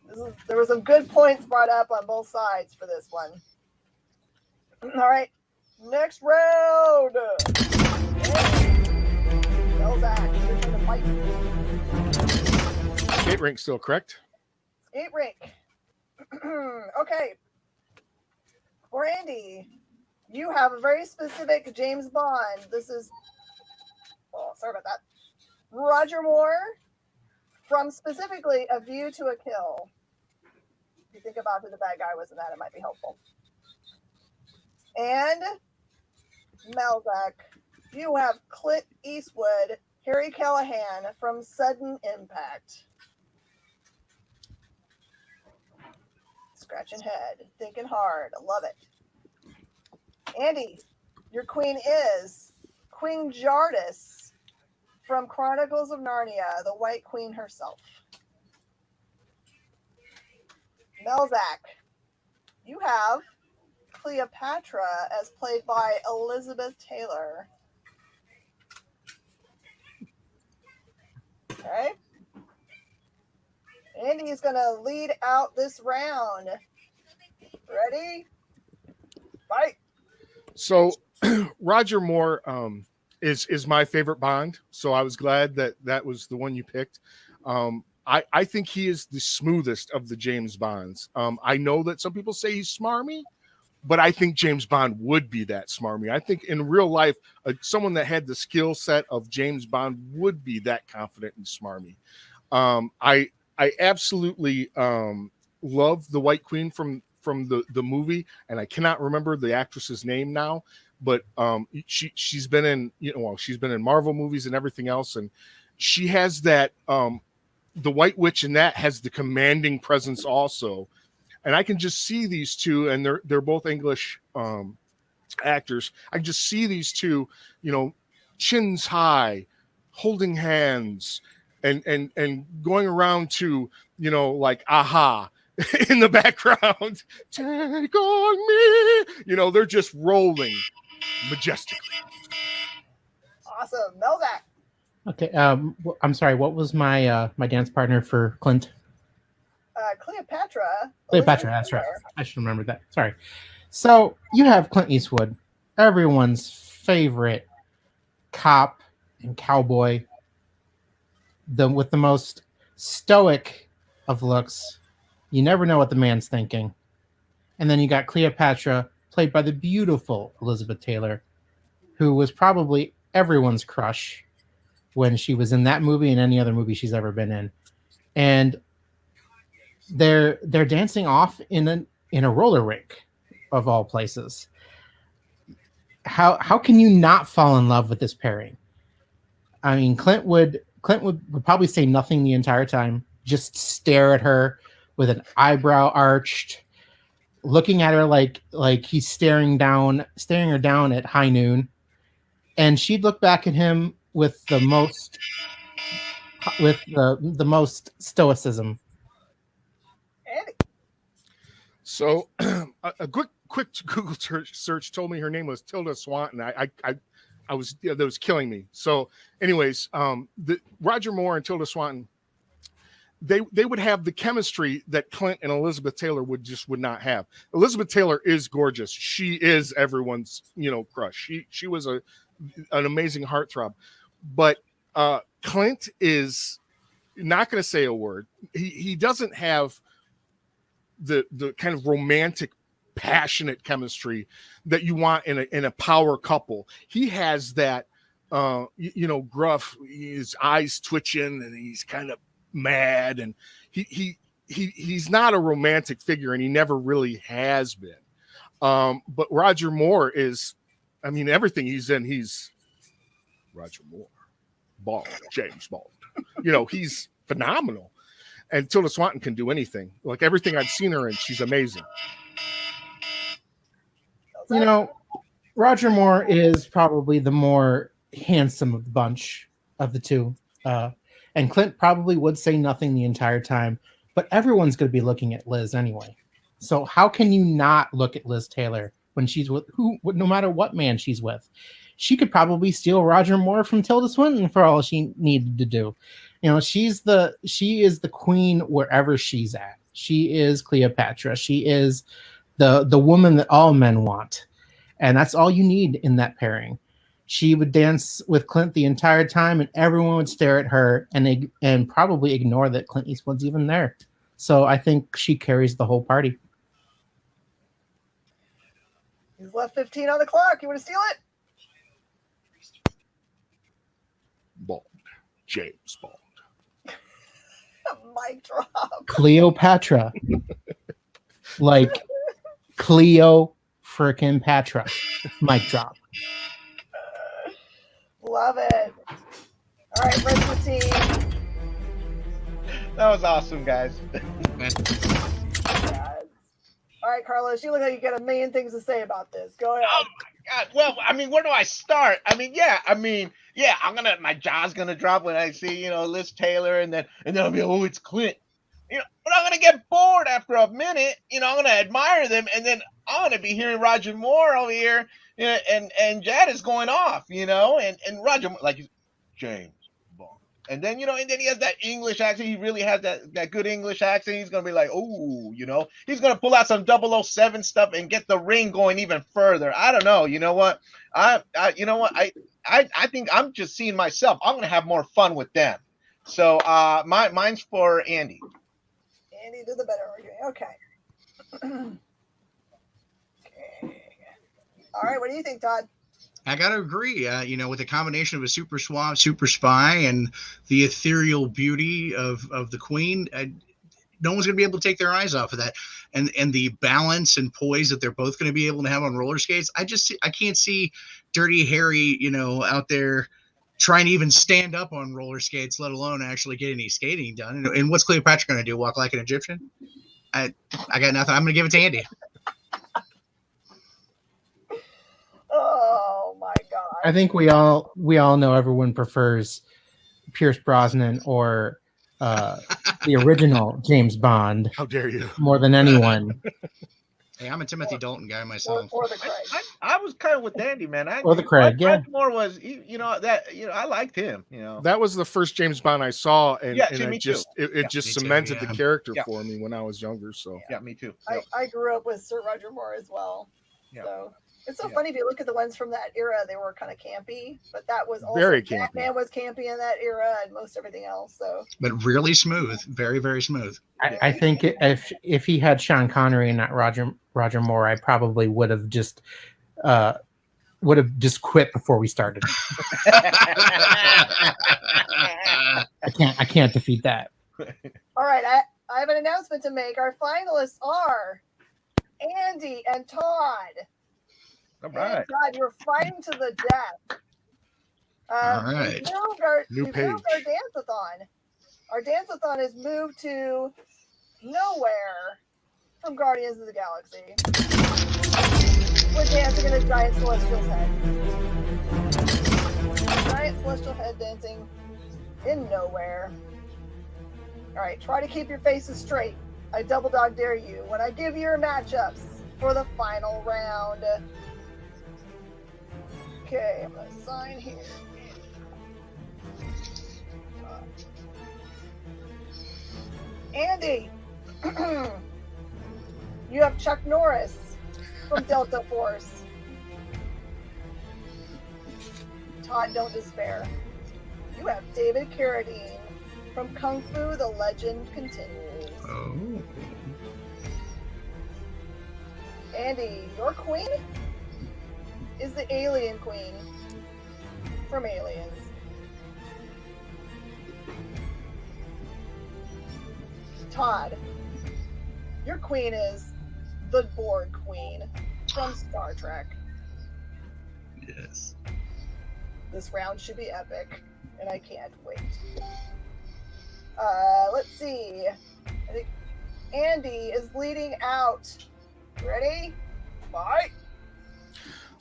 There were some good points brought up on both sides for this one. All right, next round. Skate rink still correct? Skate rink. Okay. For Andy, you have a very specific James Bond. This is, sorry about that. Roger Moore from specifically A View to a Kill. If you think about who the bad guy was in that, it might be helpful. And Melzak, you have Clint Eastwood, Harry Callahan from Sudden Impact. Scratching head, thinking hard. I love it. Andy, your queen is Queen Jardis from Chronicles of Narnia, the White Queen herself. Melzak, you have Cleopatra as played by Elizabeth Taylor. Okay. Andy is going to lead out this round. Ready? Fight. So Roger Moore is my favorite Bond. So I was glad that was the one you picked. I think he is the smoothest of the James Bonds. I know that some people say he's smarmy, but I think James Bond would be that smarmy. I think in real life, someone that had the skill set of James Bond would be that confident and smarmy. I absolutely love the White Queen from the movie, and I cannot remember the actress's name now, but she's been in she's been in Marvel movies and everything else, and she has that the White Witch in that has the commanding presence also. And I can just see these two, and they're both English actors. I can just see these two, chins high, holding hands, and going around to, like aha in the background. Take on me. They're just rolling majestically. Awesome. Melzak. Okay. I'm sorry. What was my my dance partner for Clint? Cleopatra. Cleopatra, that's right. I should remember that. Sorry. So you have Clint Eastwood, everyone's favorite cop and cowboy, with the most stoic of looks. You never know what the man's thinking. And then you got Cleopatra, played by the beautiful Elizabeth Taylor, who was probably everyone's crush when she was in that movie and any other movie she's ever been in. And they're dancing off in a roller rink of all places. How can you not fall in love with this pairing? I mean, Clint would probably say nothing the entire time, just stare at her with an eyebrow arched, looking at her like he's staring her down at high noon, and she'd look back at him with the most stoicism. So a quick Google search told me her name was Tilda Swinton. I was that was killing me. So anyways, the Roger Moore and Tilda Swinton, they would have the chemistry that Clint and Elizabeth Taylor would not have. Elizabeth Taylor is gorgeous. She is everyone's crush. She was an amazing heartthrob. But Clint is not going to say a word. He doesn't have the kind of romantic, passionate chemistry that you want in a power couple. He has that gruff, his eyes twitching and he's kind of mad, and he's not a romantic figure, and he never really has been. But Roger Moore is, I mean, everything he's in, he's Roger Moore, Bond, James Bond. He's phenomenal. And Tilda Swinton can do anything. Like everything I've seen her in, she's amazing. Roger Moore is probably the more handsome of the bunch of the two. And Clint probably would say nothing the entire time, but everyone's going to be looking at Liz anyway. So how can you not look at Liz Taylor when she's with no matter what man she's with? She could probably steal Roger Moore from Tilda Swinton for all she needed to do. You know, she is the queen wherever she's at. She is Cleopatra. She is the woman that all men want. And that's all you need in that pairing. She would dance with Clint the entire time, and everyone would stare at her and probably ignore that Clint Eastwood's even there. So I think she carries the whole party. He's left 15 on the clock. You want to steal it? Bond. James Bond. Mic drop. Cleopatra. Like Cleo frickin' Patra. Mic drop. Love it. All right, rest of the team. That was awesome, guys. Yes. All right, Carlos, you look like you got a million things to say about this. Go ahead. Oh my God. Well, I mean, where do I start? My jaw's gonna drop when I see, Liz Taylor, and then I'll be, oh, it's Clint. But I'm gonna get bored after a minute. I'm gonna admire them, and then I'm gonna be hearing Roger Moore over here, and Jad is going off, and Roger, like James Bond, and then and then he has that English accent. He really has that good English accent. He's gonna be like, oh, he's gonna pull out some 007 stuff and get the ring going even further. I don't know. You know what? I think I'm just seeing myself. I'm gonna have more fun with them. So mine's for Andy. Andy did the better arguing. Okay. Okay. All right. What do you think, Todd? I gotta agree. With the combination of a super suave, super spy, and the ethereal beauty of the Queen, no one's gonna be able to take their eyes off of that. And the balance and poise that they're both gonna be able to have on roller skates. I can't see Dirty Harry, out there trying to even stand up on roller skates, let alone actually get any skating done. And what's Cleopatra going to do? Walk like an Egyptian? I got nothing. I'm going to give it to Andy. Oh my God! I think we all know everyone prefers Pierce Brosnan or the original James Bond. How dare you? More than anyone. Hey, I'm a Timothy Dalton guy myself. Or the Craig. I was kind of with Andy, man. Or the Craig, yeah. More was, I liked him. That was the first James Bond I saw, and me too. It just cemented the character for me when I was younger. So yeah, me too. I grew up with Sir Roger Moore as well. Yeah. So it's so funny if you look at the ones from that era, they were kind of campy, but that was also Very campy. Batman was campy in that era, and most everything else. So, but really smooth, very very smooth. I think if he had Sean Connery and not Roger Moore, I probably would have just quit before we started. I can't defeat that. all right, I have an announcement to make. Our finalists are Andy and Todd. All right. And Todd, you're fighting to the death. All right. We moved our dance-a-thon. Our dance-a-thon is moved to nowhere from Guardians of the Galaxy. We're dancing in a giant celestial head. Giant celestial head dancing in nowhere. All right, try to keep your faces straight. I double dog dare you when I give you your matchups for the final round. Okay, I'm going to sign here. Andy, you have Chuck Norris from Delta Force. Todd, don't despair. You have David Carradine from Kung Fu, The Legend Continues. Oh. Andy, your queen is the Alien Queen from Aliens. Todd, your queen is the Borg Queen from Star Trek. Yes. This round should be epic, and I can't wait. Let's see. I think Andy is leading out. Ready? Bye.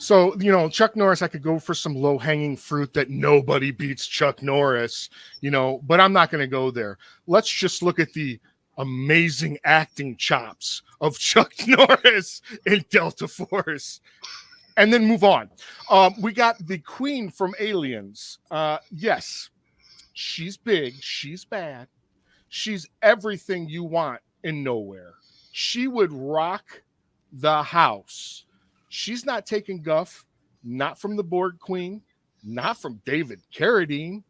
So, Chuck Norris, I could go for some low-hanging fruit that nobody beats Chuck Norris, but I'm not going to go there. Let's just look at the amazing acting chops of Chuck Norris in Delta Force and then move on. We got the Queen from Aliens. Yes, she's big. She's bad. She's everything you want in Nowhere. She would rock the house. She's not taking guff, not from the Borg Queen, not from David Carradine.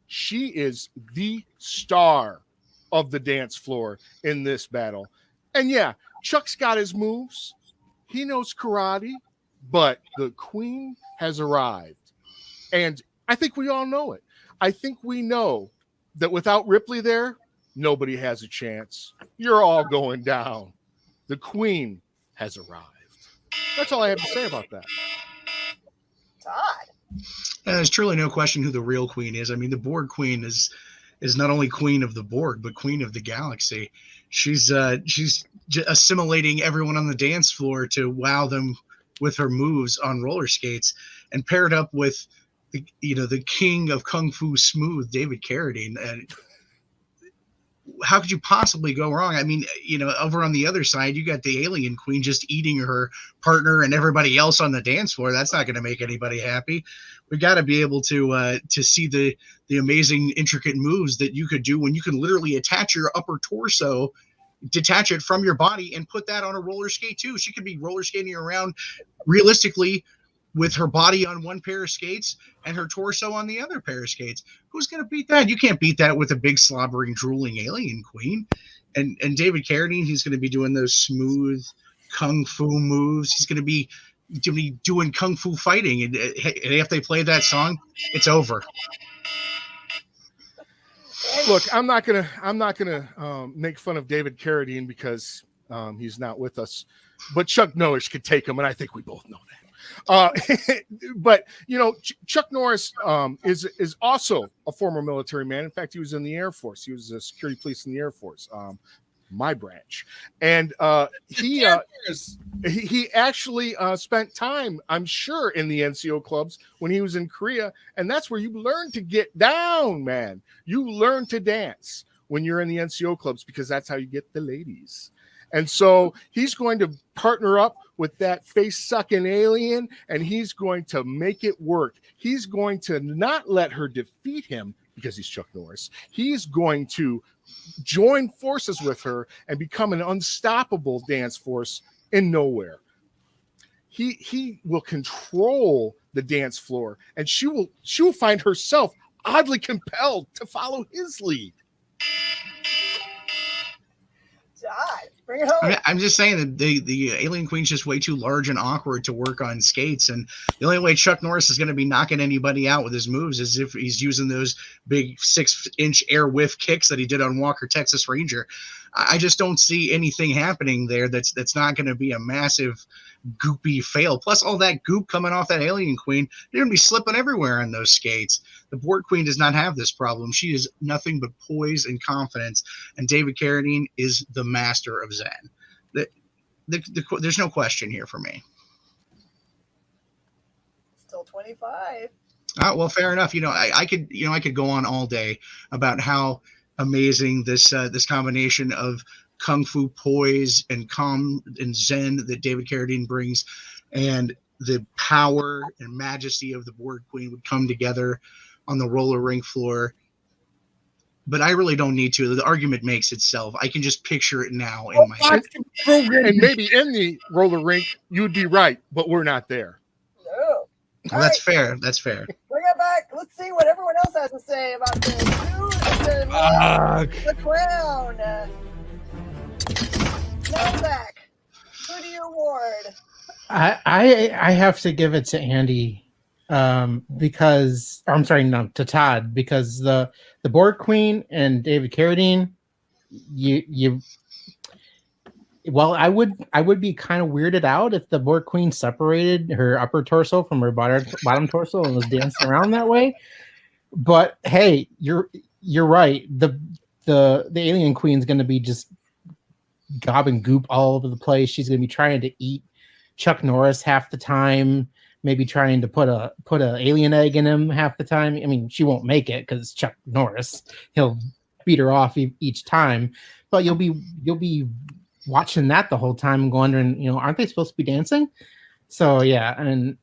She is the star of the dance floor in this battle. And yeah, Chuck's got his moves. He knows karate, but the Queen has arrived. And I think we all know it. I think we know that without Ripley there, nobody has a chance. You're all going down. The Queen has arrived. That's all I have to say about that. Todd. There's truly no question who the real Queen is. I mean, the Borg Queen is not only Queen of the Borg, but Queen of the Galaxy. She's assimilating everyone on the dance floor to wow them with her moves on roller skates, and paired up with the king of Kung Fu Smooth, David Carradine. And how could you possibly go wrong? I mean, over on the other side, you got the Alien Queen just eating her partner and everybody else on the dance floor. That's not going to make anybody happy. We got to be able to see the amazing, intricate moves that you could do when you can literally attach your upper torso, detach it from your body, and put that on a roller skate too. She could be roller skating around realistically with her body on one pair of skates and her torso on the other pair of skates. Who's going to beat that? You can't beat that with a big slobbering, drooling Alien Queen. And David Carradine, he's going to be doing those smooth Kung Fu moves. He's going to be doing Kung Fu fighting. And if they play that song, it's over. Look, I'm not gonna make fun of David Carradine because he's not with us, but Chuck Norris could take him, and I think we both know that. But Chuck Norris is also a former military man. In fact, he was in the Air Force. He was a security police in the Air Force, my branch, and he actually spent time, I'm sure, in the NCO clubs when he was in Korea, and that's where you learn to get down, man. You learn to dance when you're in the NCO clubs because that's how you get the ladies. And so he's going to partner up with that face-sucking alien, and he's going to make it work. He's going to not let her defeat him because he's Chuck Norris. He's going to join forces with her and become an unstoppable dance force in Nowhere. He will control the dance floor, and she will find herself oddly compelled to follow his lead. God, bring it home. I'm just saying that the Alien Queen's just way too large and awkward to work on skates, and the only way Chuck Norris is going to be knocking anybody out with his moves is if he's using those big 6-inch air whiff kicks that he did on Walker, Texas Ranger. I just don't see anything happening there that's not going to be a massive goopy fail. Plus all that goop coming off that Alien Queen, they're going to be slipping everywhere on those skates. The Borg Queen does not have this problem. She is nothing but poise and confidence, and David Carradine is the master of Zen. There's no question here for me. Still 25. Well, fair enough. I could go on all day about how amazing this combination of kung fu poise and calm and zen that David Carradine brings, and the power and majesty of the Borg Queen would come together on the roller rink floor. But I really don't need to. The argument makes itself. I can just picture it now in my head. And maybe in the roller rink, you'd be right, but we're not there. No. Well, that's fair. That's fair. Bring it back. Let's see what everyone else has to say about this. Who is the crown? Melzak, who do you award? I have to give it to Andy because to Todd, because the Borg Queen and David Carradine, I would be kind of weirded out if the Borg Queen separated her upper torso from her bottom torso and was dancing around that way. But hey, you're right. The Alien Queen's going to be just gobbing goop all over the place. She's going to be trying to eat Chuck Norris half the time, maybe trying to put a alien egg in him half the time. I mean, she won't make it because Chuck Norris. He'll beat her off each time, but you'll be watching that the whole time and wondering, aren't they supposed to be dancing? So yeah, and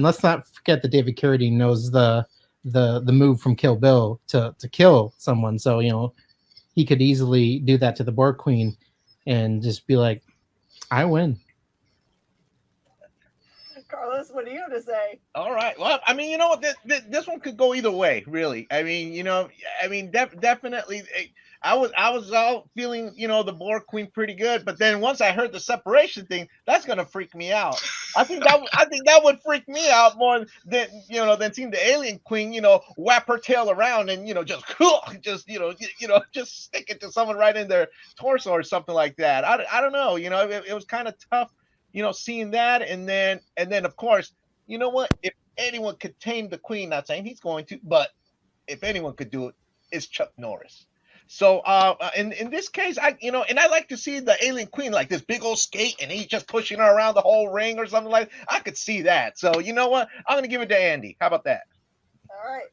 let's not forget that David Carradine knows the move from Kill Bill to kill someone. So he could easily do that to the Borg Queen and just be like, I win. Carlos, what do you have to say? All right. Well, I mean, you know what? This one could go either way, really. I mean, definitely. I was all feeling, the Borg Queen pretty good, but then once I heard the separation thing, that's gonna freak me out. I think that would freak me out more than seeing the alien queen, wrap her tail around and just stick it to someone right in their torso or something like that. I don't know. It was kind of tough. Seeing that, and then of course, you know what? If anyone could tame the queen, not saying he's going to, but if anyone could do it, it's Chuck Norris. So, in this case, and I like to see the alien queen like this big old skate, and he's just pushing her around the whole ring or something like that. I could see that. So, you know what? I'm gonna give it to Andy. How about that? All right.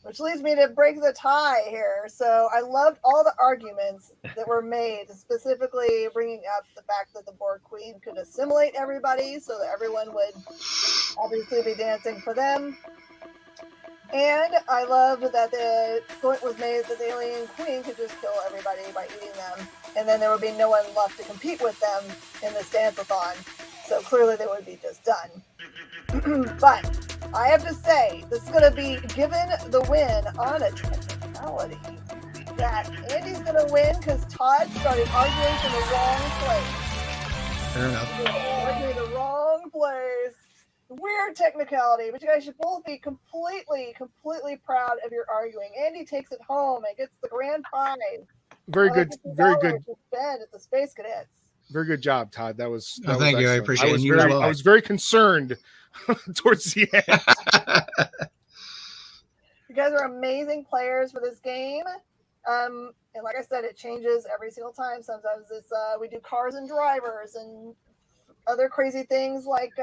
Which leads me to break the tie here. So I loved all the arguments that were made, specifically bringing up the fact that the Borg Queen could assimilate everybody so that everyone would obviously be dancing for them. And I loved that the point was made that the alien queen could just kill everybody by eating them. And then there would be no one left to compete with them in this dance-a-thon. So clearly they would be just done. But I have to say, this is going to be given the win on a technicality. That Andy's going to win because Todd started arguing from the wrong place. Fair enough. Arguing the wrong place. Weird technicality, but you guys should both be completely proud of your arguing. Andy takes it home and gets the grand prize. Very good. Very good. At the Space Cadets. Very good job, Todd. That was thank you. I appreciate it. I was very concerned towards the end. You guys are amazing players for this game. And like I said, it changes every single time. Sometimes it's we do cars and drivers and other crazy things like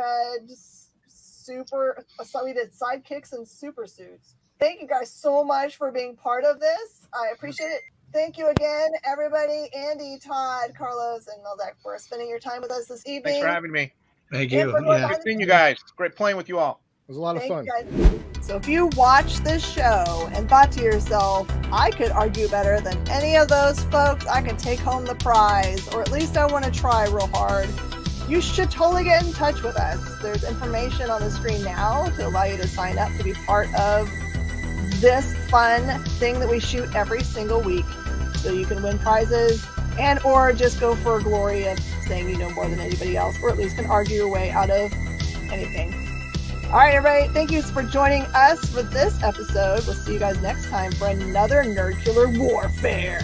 we did sidekicks and super suits. Thank you guys so much for being part of this. I appreciate it. Thank you again, everybody. Andy, Todd, Carlos, and Meldeck for spending your time with us this evening. Thanks for having me. Thank you. Good seeing you guys. Great playing with you all. It was a lot of fun. So if you watched this show and thought to yourself, I could argue better than any of those folks, I can take home the prize, or at least I want to try real hard, you should totally get in touch with us. There's information on the screen now to allow you to sign up to be part of this fun thing that we shoot every single week. So you can win prizes and or just go for glory of saying you know more than anybody else, or at least can argue your way out of anything. All right, everybody. Thank you for joining us for this episode. We'll see you guys next time for another Nerdcular Warfare.